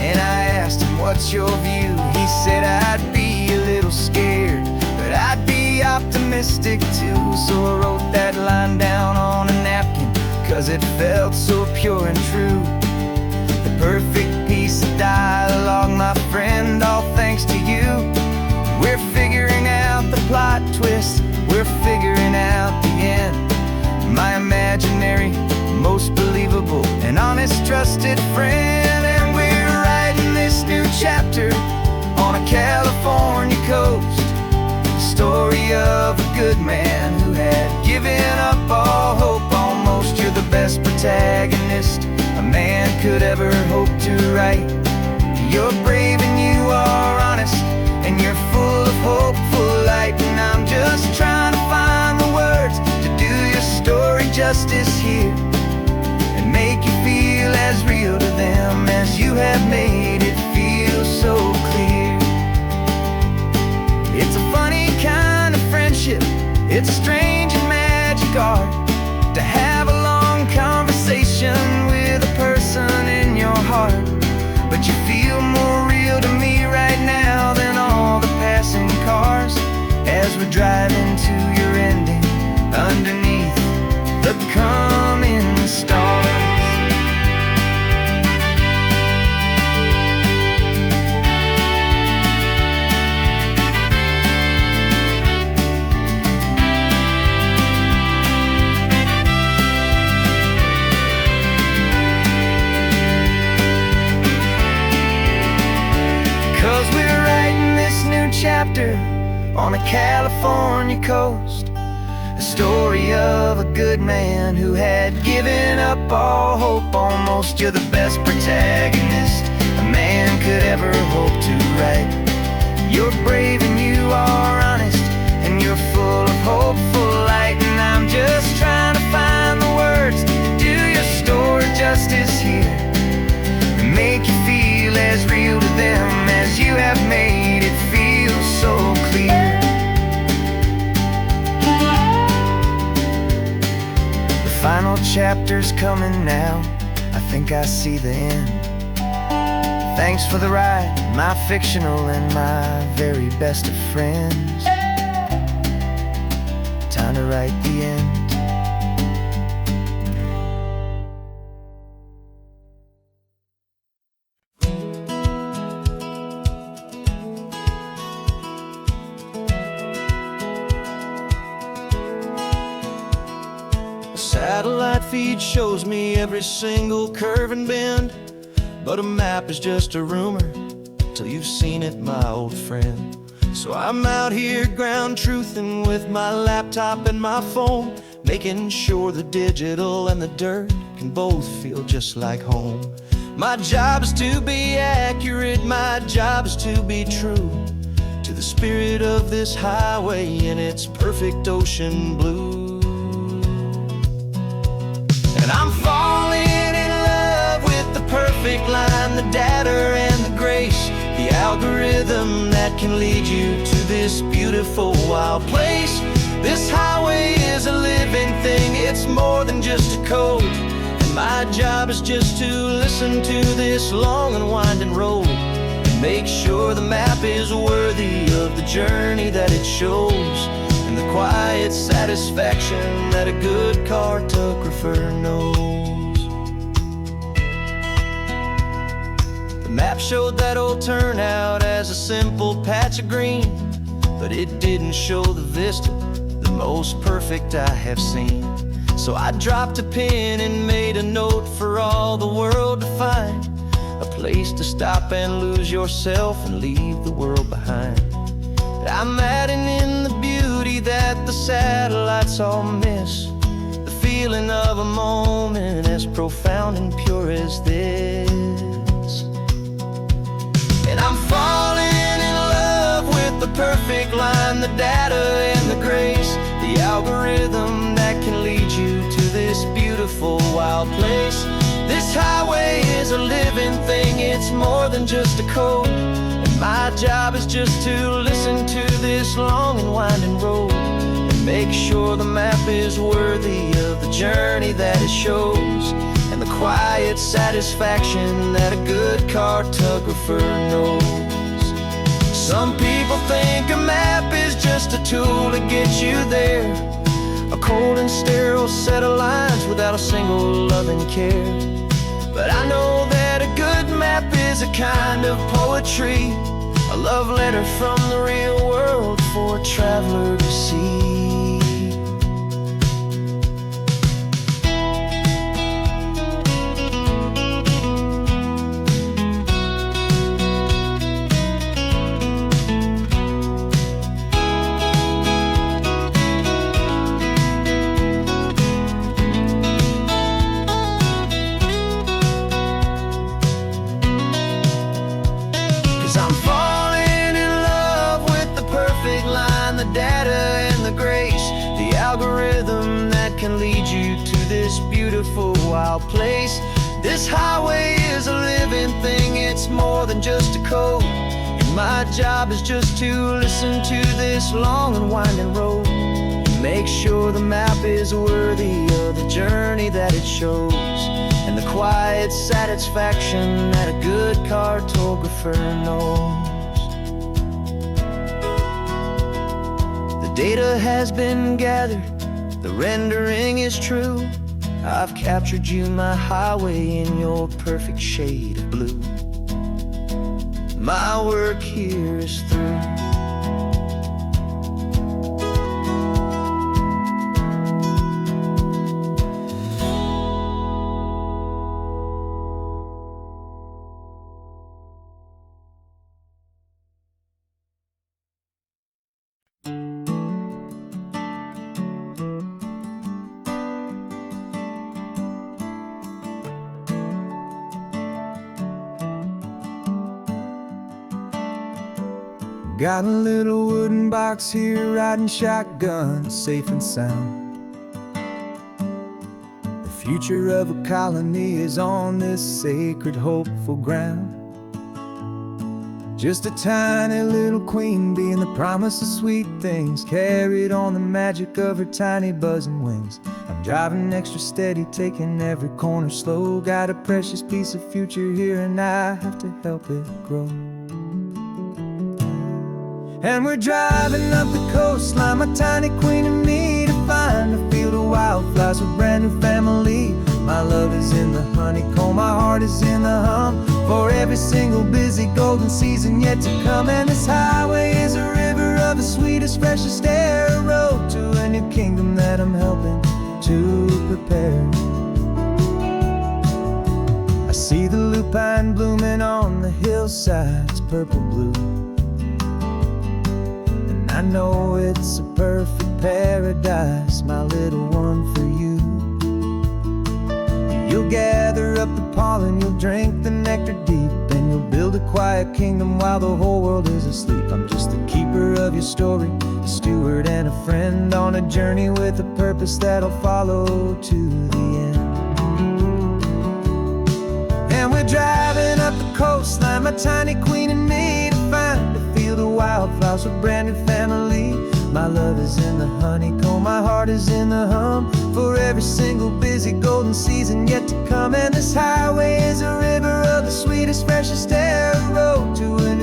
and I asked him, what's your view? He said, I'd be a little scared, but I'd be optimistic too. So I wrote that line down on a napkin, 'cause it felt so pure and true. The perfect piece of dialogue, my friend, all thanks to you. We're figuring out the plot twist, we're figuring out the end. My imaginary, most believable and honest trusted friend. And we're writing this new chapter on a California coast, the story of a good man who had given up all hope almost. You're the best protagonist a man could ever hope to write. You're brave and you are honest, and you're full of hopeful light. And I'm just trying to find the words to do your story justice here, and make you feel as real to them as you have made it feel so clear. It's a funny kind of friendship, it's a strange and magic art to have a long conversation with a person in your heart. But you feel more real to me right now than all the passing cars, as we're driving to your ending underneath the coming stars. 'Cause we're writing this new chapter on a California coast, a story of a good man who had given up all hope almost. You're the best protagonist a man could ever hope to write. You're brave and you are honest, and you're full of hopeful light. And I'm just trying to find the words to do your story justice here, and make you feel as real to them as you have made it feel so clear. The final chapter's coming now, I think I see the end. Thanks for the ride, my fictional and my very best of friends. Time to write the end. Satellite feed shows me every single curve and bend, but a map is just a rumor till you've seen it, my old friend. So I'm out here ground truthing with my laptop and my phone, making sure the digital and the dirt can both feel just like home. My job is to be accurate, my job is to be true to the spirit of this highway in its perfect ocean blue. And I'm falling in love with the perfect line, the data and the grace, the algorithm that can lead you to this beautiful wild place. This highway is a living thing, it's more than just a code. And my job is just to listen to this long and winding road, and Make sure the map is worthy of the journey that it shows, and the quiet satisfaction that a good cartographer knows. The map showed that old turnout as a simple patch of green, but it didn't show the vista, the most perfect I have seen. So I dropped a pin and made a note for all the world to find, a place to stop and lose yourself and leave the world behind. I'm adding in the beauty that the satellites all miss, the feeling of a moment as profound and pure as this. And I'm falling in love with the perfect line, the data and the grace, the algorithm that can lead you to this beautiful wild place. This highway is a living thing, it's more than just a code, and my job is just to listen to this long and winding road, and make sure the map is worthy of the journey that it shows, and the quiet satisfaction that a good cartographer knows. Some people think a map is just a tool to get you there, a cold and sterile set of lines without a single loving care. But I know that a good map is a kind of poetry, a love letter from the real world for a traveler to see. 'Cause I'm falling in love with the perfect line, the data and the grace, the algorithm that can lead you to this beautiful wild place. This highway is a living thing, it's more than just a code, and my job is just to listen to this long and winding road, and make sure the map is worthy of the journey that it shows, and the quiet satisfaction that a good cartographer knows. The data has been gathered, the rendering is true. I've captured you, my highway, in your perfect shade of blue. My work here is through. Got a little wooden box here, riding shotgun, safe and sound. The future of a colony is on this sacred, hopeful ground. Just a tiny little queen bee and the promise of sweet things, carried on the magic of her tiny buzzing wings. I'm driving extra steady, taking every corner slow. Got a precious piece of future here and I have to help it grow. And we're driving up the coastline, my tiny queen and me, to find a field of wildflowers with brand new family. My love is in the honeycomb, my heart is in the hum, for every single busy golden season yet to come. And this highway is a river of the sweetest, freshest air, a road to a new kingdom that I'm helping to prepare. I see the lupine blooming on the hillsides, purple blue. I know it's a perfect paradise, my little one, for you. You'll gather up the pollen, you'll drink the nectar deep, and you'll build a quiet kingdom while the whole world is asleep. I'm just the keeper of your story, a steward and a friend, on a journey with a purpose that'll follow to the end. And we're driving up the coastline, my tiny queen and me, to find a field of wildflowers with brand new family. My love is in the honeycomb, my heart is in the hum, for every single busy golden season yet to come. And this highway is a river of the sweetest, freshest air, a road to a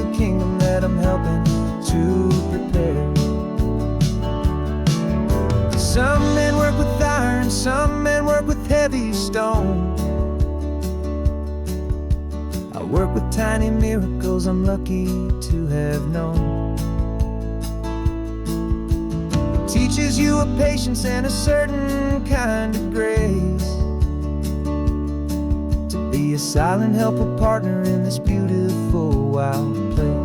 heavy stone. I work with tiny miracles I'm lucky to have known. It teaches you a patience and a certain kind of grace, to be a silent helper partner in this beautiful wild place.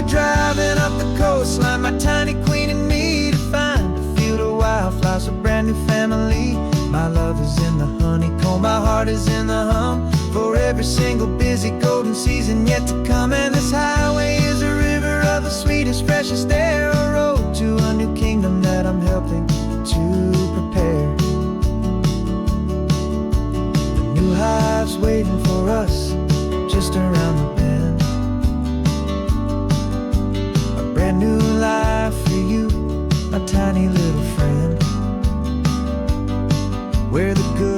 Driving up the coastline, my tiny queen and me, to find a field of wildflowers, a brand new family. My love is in the honeycomb, my heart is in the hum, for every single busy golden season yet to come. And this highway is a river of the sweetest, freshest air, a road to a new kingdom that I'm helping to prepare. The new hive's waiting for us just around the bend. New life for you, my tiny little friend, where the good